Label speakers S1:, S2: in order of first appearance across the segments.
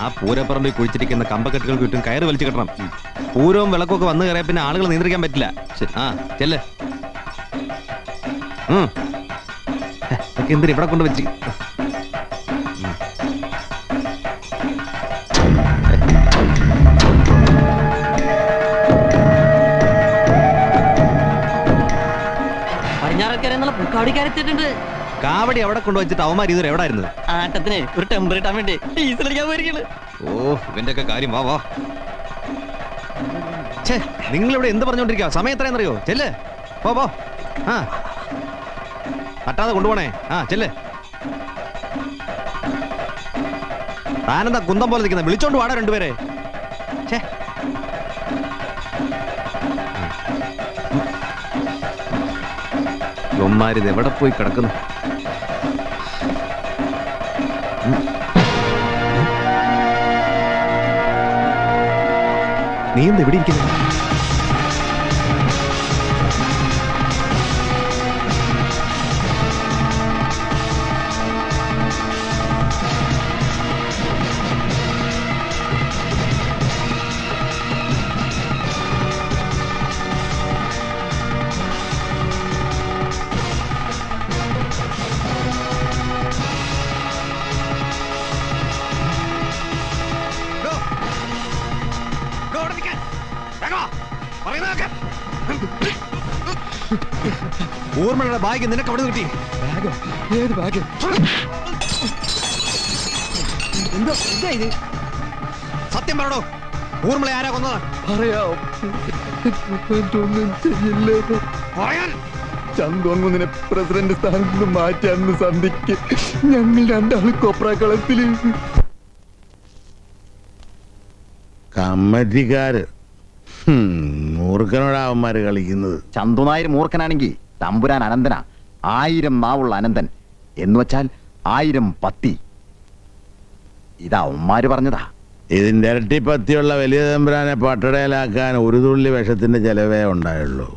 S1: ആ പൂരപ്പറമ്പിൽ കുഴിച്ചിരിക്കുന്ന കമ്പക്കെട്ടുകൾക്ക് ചുറ്റും കയറ് വലിച്ചു കെട്ടണം. പൂരവും വിളക്കൊക്കെ വന്നു കയറിയ പിന്നെ ആളുകൾ നിയന്ത്രിക്കാൻ പറ്റില്ല. ആ ചെല്ലേ. എന്തിനാ ഇവിടെ കൊണ്ട് വെച്ച്? കാവടി എവിടെ കൊണ്ടുവച്ചിട്ട് അവന്മാർ ഇതുവരെ എവിടെ ആയിരുന്നു?
S2: ആട്ടത്തിന് ഒരു ടെമ്പർ ഇട്ടാൻ വേണ്ടി ഡീസലടിക്കാൻ പോയിരിക്കുന്നു.
S1: ഓ ഇവന്റെ ഒക്കെ കാര്യം വാ വാ. നിങ്ങൾ ഇവിടെ എന്ത് പറഞ്ഞോണ്ടിരിക്കുക? സമയം എത്രയെന്നറിയോ? ചെല്ല് പോ പോ. ആ പറ്റാതെ കൊണ്ടുപോണേ. ആ ചെല്ല്. താനെന്താ കുന്തം പോലെ നിൽക്കുന്നത്? വിളിച്ചോണ്ട് വാടാ രണ്ടുപേരെ. ഇവന്മാരിത് എവിടെ പോയി കിടക്കുന്നു? നീ എന്താ ഇവിടെ ഇരിക്കുന്നു? ഊർമ്മയുടെ ബാഗ് നിനക്ക് അവിടെ കിട്ടി?
S3: ഏത് ബാഗ്?
S1: സത്യം പറയടോ, ഊർമ്മളെ ആരാ കൊന്നത്?
S3: പറയാൻ ചന്തോന്നിനെ പ്രസിഡന്റ് സ്ഥാനത്ത് നിന്ന് മാറ്റാന്ന് സന്ധിക്ക് ഞങ്ങൾ രണ്ടാളും കൊപ്രാക്കളത്തില്.
S4: കമ്മറ്റിക്കാര് മൂർഖനോടാവന്മാര് കളിക്കുന്നത്.
S5: ചന്തുനായർ മൂർഖനാണെങ്കിൽ തമ്പുരാൻ അനന്തനാ. 1000 നാവുള്ള അനന്തൻ എന്ന് വെച്ചാൽ 1000 പത്തി. ഇതാ അവന്മാര് പറഞ്ഞതാ.
S4: ഇതിന്റെ ഇരട്ടി പത്തിയുള്ള വലിയ തമ്പുരാനെ പട്ടടയിലാക്കാൻ ഒരു തുള്ളി വിഷത്തിന്റെ ചെലവേ ഉണ്ടായുള്ളൂ.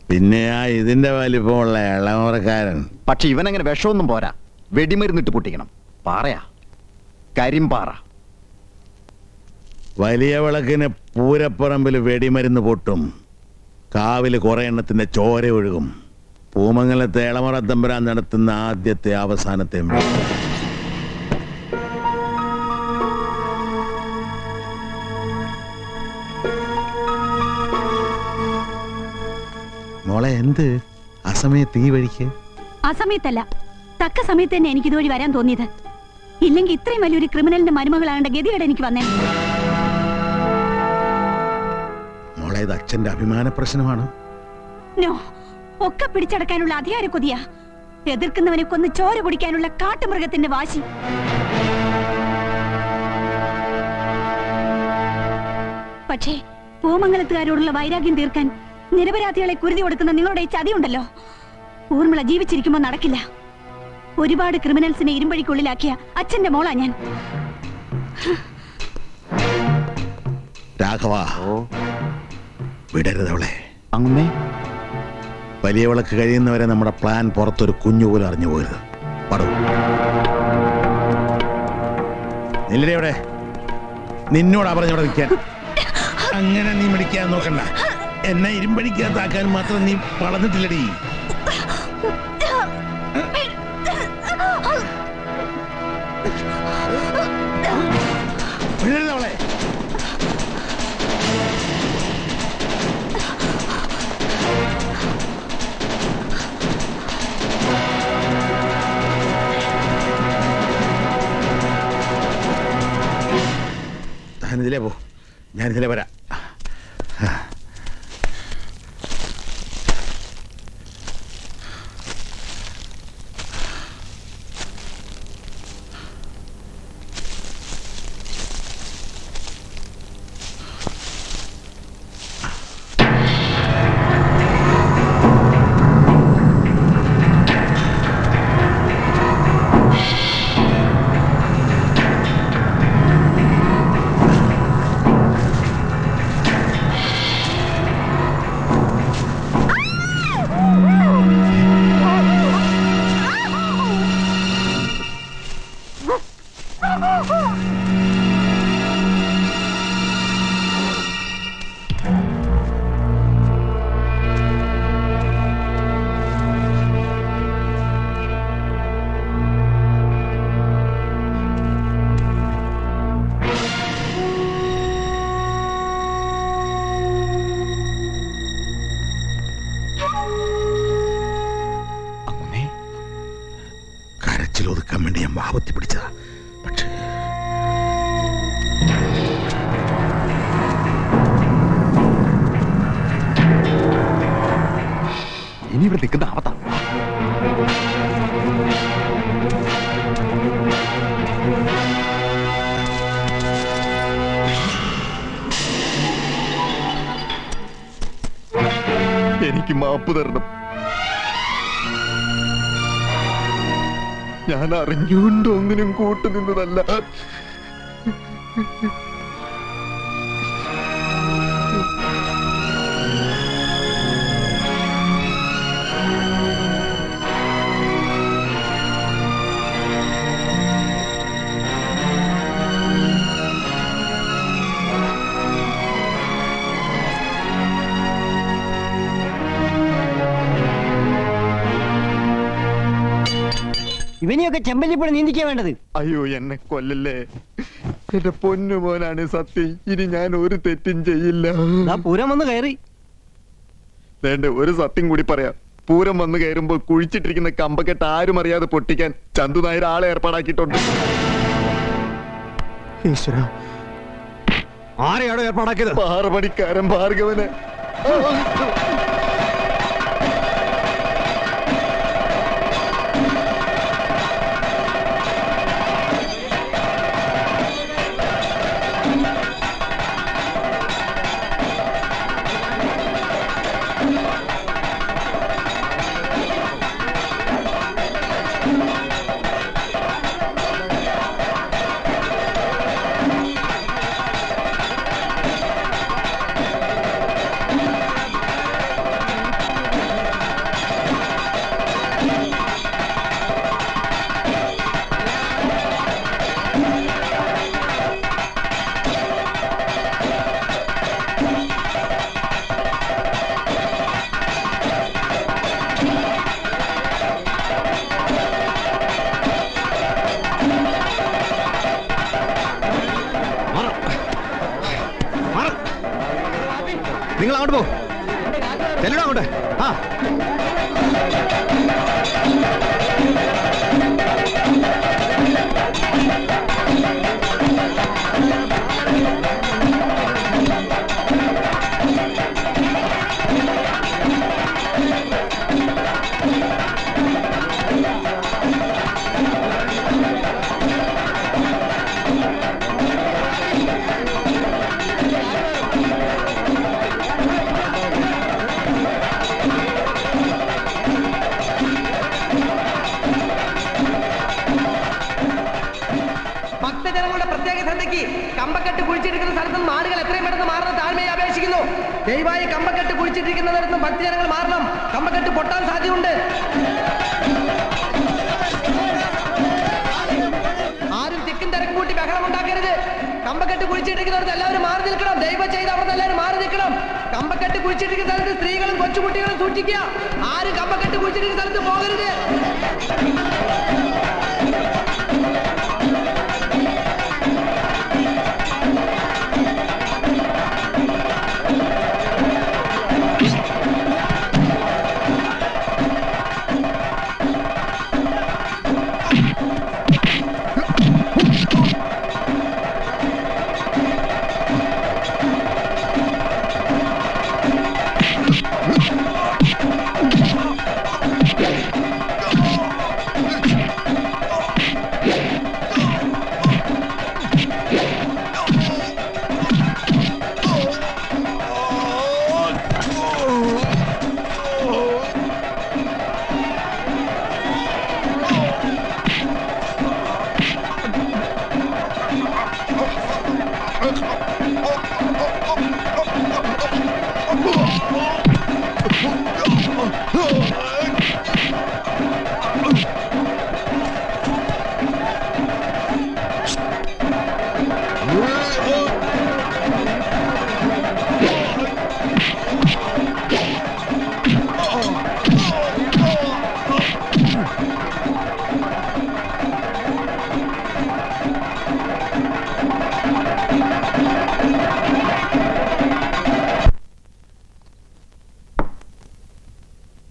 S4: പിന്നെ ഇതിന്റെ വലിപ്പമുള്ള ഇളമുറക്കാരൻ.
S5: പക്ഷെ ഇവനങ്ങനെ വിഷമൊന്നും പോരാ, വെടിമരുന്നിട്ട് പൊട്ടിക്കണം. പാറയാ, കരിമ്പാറ.
S4: വലിയ വിളക്കിന് പൂരപ്പറമ്പിൽ വെടിമരുന്ന് പൊട്ടും. കാവില് കുറെ എണ്ണത്തിന്റെ ചോര ഒഴുകും. പൂമംഗലത്തെ ഇളമറ തമ്പുരാൻ നടത്തുന്ന ആദ്യത്തെ അവസാനത്തെ മോളെ എന്ത് അസമയത്ത് ഈ വഴിക്ക്?
S6: അസമയത്തല്ല, തക്ക സമയത്ത് തന്നെ എനിക്ക് ഇതുവഴി വരാൻ തോന്നിയത്. ഇല്ലെങ്കിൽ ഇത്രയും വലിയൊരു ക്രിമിനലിന്റെ മരുമകളാകേണ്ട ഗതികേട് എനിക്ക് വന്നേ.
S4: മോളെ ഇത് അച്ഛന്റെ അഭിമാന പ്രശ്നമാണ്.
S6: നോ, ഒക്കെ പിടിച്ചടക്കാനുള്ള അധികാര കൊതിയാ. എതിർക്കുന്നവനെ കൊന്ന് ചോര കുടിക്കാനുള്ള കാട്ടുമൃഗത്തിന്റെ വാശി. പക്ഷേ പൂമംഗലത്തുകാരോടുള്ള വൈരാഗ്യം തീർക്കാൻ നിരപരാധികളെ കുരുതി കൊടുക്കുന്ന നിങ്ങളുടെ ചതിയുണ്ടല്ലോ, ഊർമിള ജീവിച്ചിരിക്കുമ്പോൾ നടക്കില്ല. ഒരുപാട് ക്രിമിനൽസിനെ ഇരുമ്പഴിക്കുള്ളിലാക്കിയ അച്ഛന്റെ മോളാ ഞാൻ.
S4: രാഘവ, വിടരുതവളെ.
S5: അങ്ങേ
S4: വലിയ വിളക്ക് കഴിയുന്നവരെ നമ്മുടെ പ്ലാൻ പുറത്തൊരു കുഞ്ഞു പോലും അറിഞ്ഞു പോകരുത്. പടൂ നില്ലടെ, നിന്നോടാ പറഞ്ഞവിടെ നിൽക്കാൻ. അങ്ങനെ നീ മിടിക്കാൻ നോക്കണ്ട. എന്നെ ഇരുമ്പടിക്കാത്താക്കാൻ മാത്രം നീ വളർന്നിട്ടില്ലടി. വിടരുതവളെ. ഞാനിതിലേ പോ, ഞാനിതിലേ വരാം. കരച്ചിൽ ഒതുക്കാൻ വേണ്ടി ഞാൻ വാപത്തി പിടിച്ചതാ. പക്ഷേ
S5: ഇനി ഇവിടെ നിൽക്കുന്ന ആപത്താണ്.
S3: എനിക്ക് മാപ്പ് തരണം. ഞാൻ അറിഞ്ഞുകൊണ്ട് ഒന്നിനും കൂട്ടുനിന്നതല്ല.
S2: ഇവനെയൊക്കെ ചെമ്പല്ലിപ്പുഴ നീന്തിക്കാ വേണ്ടത്.
S3: അയ്യോ, എന്നെ കൊല്ലല്ലേ. എന്റെ പൊന്നു മോനാണ് സത്യം. ഇനി ഞാൻ ഒരു തെറ്റും ചെയ്യില്ല.
S2: പൂരം വന്ന് കയറി.
S3: വേണ്ട, ഒരു സത്യം കൂടി പറയാം. പൂരം വന്ന് കയറുമ്പോൾ കുഴിച്ചിട്ടിരിക്കുന്ന കമ്പക്കെട്ട് ആരും അറിയാതെ പൊട്ടിക്കാൻ ചന്തു നായർ ആളെ ഏർപ്പാടാക്കിയിട്ടുണ്ട്.
S1: ആരെയാണോ ഏർപ്പാടാക്കിയത്?
S3: പാറപണിക്കാരൻ ഭാർഗവന്.
S1: നിങ്ങൾ അങ്ങോട്ട് പോ. ചെല്ലണം അങ്ങോട്ട്. ആ
S7: ഭക്തജനങ്ങളുടെ പ്രത്യേക ശ്രദ്ധയ്ക്ക് കമ്പക്കെട്ട് കുഴിച്ചിരിക്കുന്ന സ്ഥലത്ത് നിന്ന് ആളുകൾ എത്രയും പെട്ടെന്ന് മാറുന്ന താഴ്മയെ അപേക്ഷിക്കുന്നു. ദയവായി കമ്പക്കെട്ട് കുഴിച്ചിട്ടിരിക്കുന്നിടത്ത് ഭക്തജനങ്ങൾ മാറണം. കമ്പക്കെട്ട് പൊട്ടാൻ സാധ്യതയുണ്ട്. ആരും തിക്കും തിരക്കും കൂട്ടി ബഹളം ഉണ്ടാക്കരുത്. കമ്പക്കെട്ട് കുഴിച്ചിട്ടിരിക്കുന്നിടത്ത് എല്ലാവരും മാറി നിൽക്കണം. ദയവ് ചെയ്ത് അവിടെ എല്ലാവരും മാറി നിൽക്കണം. കമ്പക്കെട്ട് കുഴിച്ചിട്ടിരിക്കുന്ന സ്ഥലത്ത് സ്ത്രീകളും കൊച്ചുകുട്ടികളും സൂക്ഷിക്കുക. ആരും കമ്പക്കെട്ട് കുഴിച്ചിട്ടിരിക്കുന്ന സ്ഥലത്ത് പോകരുത്.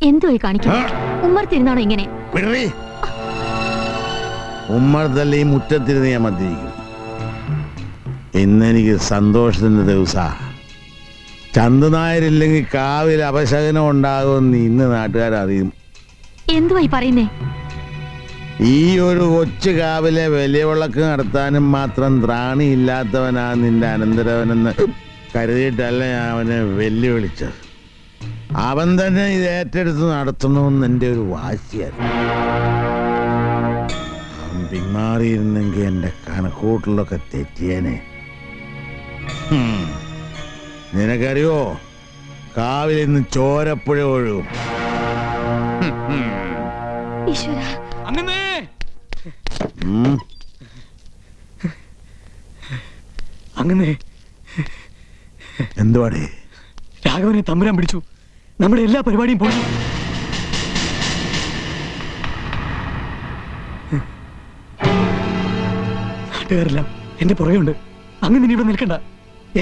S8: എന്തോ കാണിക്കും. ഉമ്മർത്തിരുന്നാണോ ഇങ്ങനെ?
S4: ഉമ്മറത്തല്ല ഈ മുറ്റത്തിരുന്ന് ഞാൻ മദ്യപിക്കും. ഇന്നെനിക്ക് സന്തോഷത്തിന്റെ ദിവസ. ചന്തുനായരില്ലെങ്കിൽ കാവിൽ അപശകനം ഉണ്ടാകുമെന്ന് ഇന്ന് നാട്ടുകാരറിയും.
S6: എന്തുവായി പറയുന്നേ?
S4: ഈ ഒരു കൊച്ചു കാവിലെ വലിയ വിളക്ക് നടത്താനും മാത്രം ത്രാണിയില്ലാത്തവനാ നിന്റെ അനന്തരവനെന്ന് കരുതിയിട്ടല്ല ഞാൻ അവനെ വെല്ലുവിളിച്ചത്. അവൻ തന്നെ ഇത് ഏറ്റെടുത്ത് നടത്തണമെന്ന് എൻ്റെ ഒരു വാശിയായിരുന്നു. അവൻ പിന്മാറിയിരുന്നെങ്കിൽ എൻ്റെ കണക്കൂട്ടിലൊക്കെ തെറ്റിയേനെ. നിനക്കറിയോ, കാവിൽ ഇന്ന് ചോരപ്പുഴ ഒഴുകും.
S8: അങ്ങനെ
S4: എന്തുവാടേ?
S8: രാഘവനെ തമ്പുരാൻ പിടിച്ചു. നമ്മുടെ എല്ലാ പരിപാടിയും പോയി. നാട്ടുകാരെല്ലാം എന്റെ പുറകെയുണ്ട്. അങ്ങനെ നീ ഇവിടെ നിൽക്കണ്ട.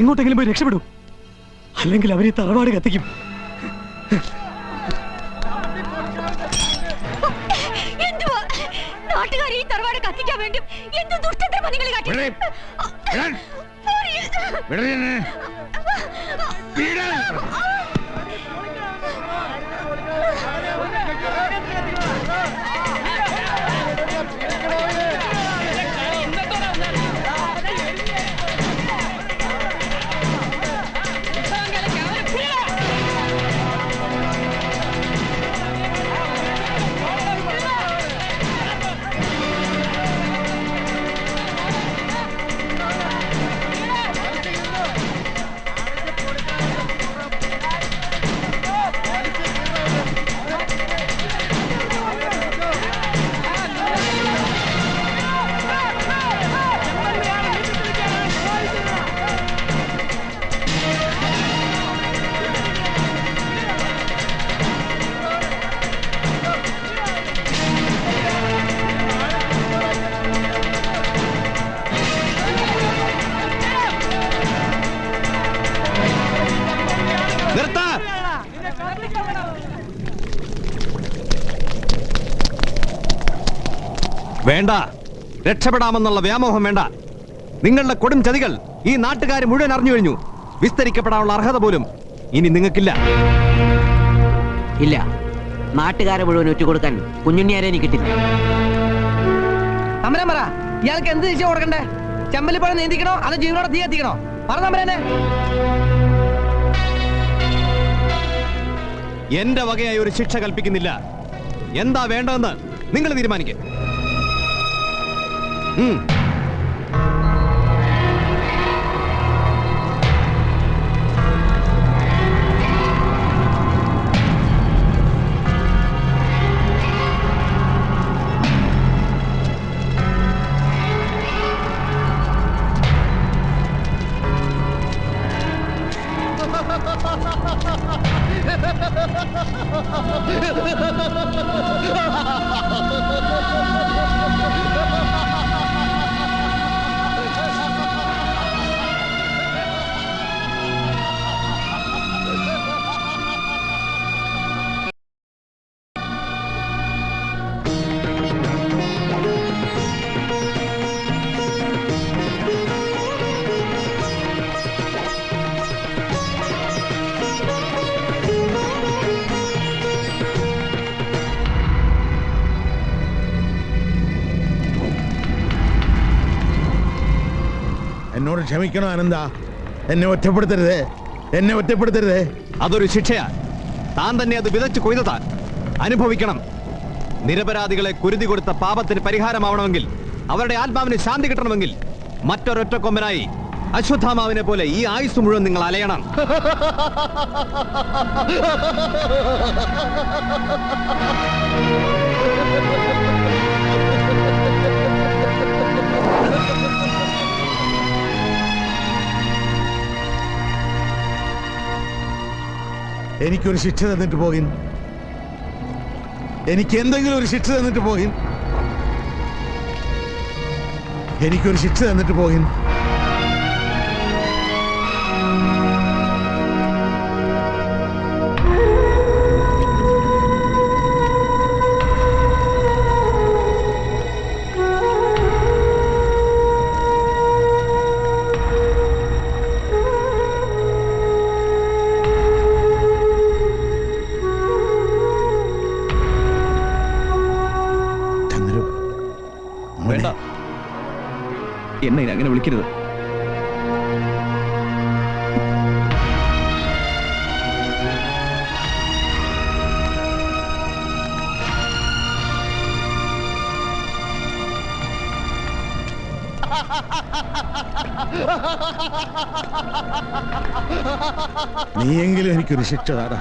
S8: എങ്ങോട്ടെങ്കിലും പോയി രക്ഷപ്പെടൂ. അല്ലെങ്കിൽ അവരെ തറവാട് കത്തിക്കും.
S6: നാട്ടുകാർ ഈ തറവാട് കത്തിക്കാൻ വേണ്ടി എന്ത് ദുഷ്ടത്തരമാ നിങ്ങൾ കാട്ടിയത്?
S1: വേണ്ട, രക്ഷപ്പെടാമെന്നുള്ള വ്യാമോഹം വേണ്ട. നിങ്ങളുടെ കൊടും ചതികൾ ഈ നാട്ടുകാർ മുഴുവൻ അറിഞ്ഞു കഴിഞ്ഞു. വിസ്തരിക്കപ്പെടാനുള്ള അർഹത പോലും ഇനി നിങ്ങൾക്കില്ല.
S2: ഇല്ല, നാട്ടുകാരെ മുഴുവൻ ഒറ്റുകൊടുക്കാൻ കുഞ്ഞുണ്ണിയാരെ എനിക്ക് കിട്ടില്ല.
S7: തമ്പുരാൻ പറ, ഇയാൾക്ക് എന്ത് ശിക്ഷ കൊടുക്കണ്ടേ? ചെമ്പലിപ്പഴം നീന്തിക്കണോ അതോ ജീവനോടെ തീ എത്തിക്കണോ? പറ തമ്പുരാനെ.
S1: എന്റെ വകയായി ഒരു ശിക്ഷ കൽപ്പിക്കുന്നില്ല. എന്താ വേണ്ടതെന്ന് നിങ്ങൾ തീരുമാനിക്കും.
S4: എന്നോട് ക്ഷമിക്കണോ അനന്ത? എന്നെ ഒറ്റപ്പെടുത്തരുതേ, എന്നെ ഒറ്റപ്പെടുത്തരുതേ.
S1: അതൊരു ശിക്ഷയാ. താൻ തന്നെ അത് വിതച്ച് കൊയ്തതാ. അനുഭവിക്കണം. നിരപരാധികളെ കുരുതി കൊടുത്ത പാപത്തിന് പരിഹാരമാവണമെങ്കിൽ, അവരുടെ ആത്മാവിന് ശാന്തി കിട്ടണമെങ്കിൽ മറ്റൊരൊറ്റ കൊമ്പനായി അശ്വത്ഥാമാവിനെ പോലെ ഈ ആയുസ് മുഴുവൻ നിങ്ങൾ അലയണം.
S4: എനിക്കൊരു ശിക്ഷ തന്നിട്ട് പോകിൻ. എനിക്ക് എന്തെങ്കിലും ഒരു ശിക്ഷ തന്നിട്ട് പോകിൻ. എനിക്കൊരു ശിക്ഷ തന്നിട്ട് പോകിൻ.
S1: വേണ്ട, എന്നെ ഇനി അങ്ങനെ വിളിക്കരുത്.
S4: നീയെങ്കിലും എനിക്കൊരു ശിക്ഷ താടാ.